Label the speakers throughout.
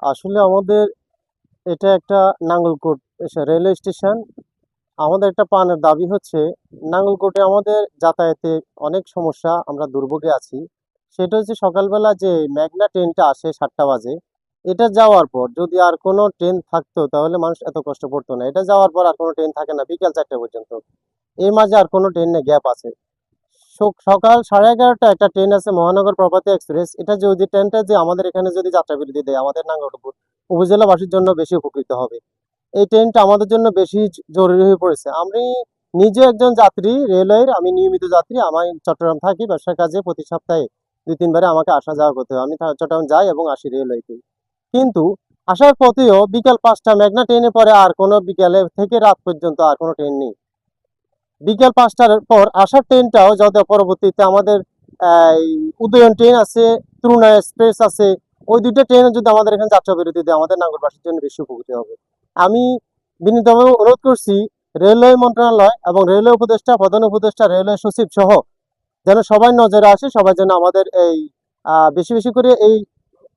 Speaker 1: আসলে আমাদের এটা একটা নাঙ্গলকোট রেলওয়ে স্টেশন। আমাদের একটা প্রাণের দাবি হচ্ছে নাঙ্গলকোটে আমাদের যাতায়াতে অনেক সমস্যা, আমরা দুর্ভোগে আছি। সেটা হচ্ছে সকালবেলা যে মেঘনা ট্রেনটা আসে 7টা বাজে, এটা যাওয়ার পর যদি আর কোনো ট্রেন থাকতো তাহলে মানুষ এত কষ্ট পড়তো না। এটা যাওয়ার পর আর কোনো ট্রেন থাকে না বিকাল 4টা পর্যন্ত। এর মাঝে আর কোনো ট্রেন নেই, গ্যাপ আছে। সকাল 11:30 একটা ট্রেন আছে মহানগর প্রভাতী এক্সপ্রেস। এটা যদি ট্রেনটা যে আমাদের এখানে যদি যাত্রা বিরতি দেয়, আমাদের নাঙ্গলকোট উপজেলাবাসীর জন্য বেশি উপকৃত হবে। এই ট্রেনটা আমাদের জন্য বেশি জরুরি হয়ে পড়েছে। আমি নিজে একজন যাত্রী রেলওয়ের, আমি নিয়মিত যাত্রী। আমি চট্টগ্রাম থাকি ব্যবসার কাজে, প্রতি সপ্তাহে 2-3 বারে আমাকে আসা যাওয়া করতে হয়। আমি চট্টগ্রাম যাই এবং আসি রেলওয়েতে। কিন্তু আসার পথেও বিকাল 5টা মেঘনা ট্রেনে পরে আর কোনো বিকালে থেকে রাত পর্যন্ত আর কোনো ট্রেন নেই। বিকেল 5টার পর আসার ট্রেনটাও যাতে পরবর্তীতে আমাদের এই উদয়ন ট্রেন আছে, তরুণা এক্সপ্রেস আছে, ওই দুইটা ট্রেনে যদি আমাদের এখানে যাত্রা বিরতি দেয় আমাদের নাঙ্গলবাসীর জন্য বেশি উপকৃত হবে। আমি বিনীতভাবে অনুরোধ করছি রেলওয়ে মন্ত্রণালয় এবং রেলওয়ে উপদেষ্টা, প্রধান উপদেষ্টা, রেলওয়ে সচিব সহ যেন সবাই নজরে আসে, সবাই যেন আমাদের এই বেশি বেশি করে এই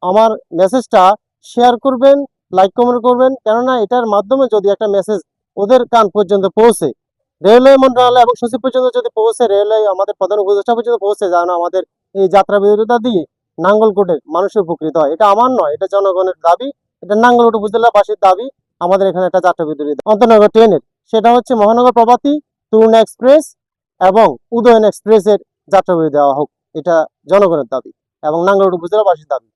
Speaker 1: আমার মেসেজটা শেয়ার করবেন, লাইক কমেন্ট করবেন। কেননা এটার মাধ্যমে যদি একটা মেসেজ ওদের কান পর্যন্ত পৌঁছে, রেলওয়ে মন্ত্রণালয় এবং সচিব পর্যন্ত যদি পৌঁছে, রেলওয়ে আমাদের প্রধান উপদেষ্টা পর্যন্ত পৌঁছে, যেন আমাদের এই যাত্রা বিরতিটা দিয়ে নাঙ্গলকোটের মানুষের উপকৃত হয়। এটা আমার নয়, এটা জনগণের দাবি, এটা নাঙ্গলকোট উপজেলাবাসীর দাবি। আমাদের এখানে একটা যাত্রা বিরতি অন্তনগর ট্রেনের, সেটা হচ্ছে মহানগর প্রভাতী, তরুণা এক্সপ্রেস এবং উদয়ন এক্সপ্রেসের যাত্রা বিরতি দেওয়া হোক। এটা জনগণের দাবি এবং নাঙ্গলকোট উপজেলাবাসীর দাবি।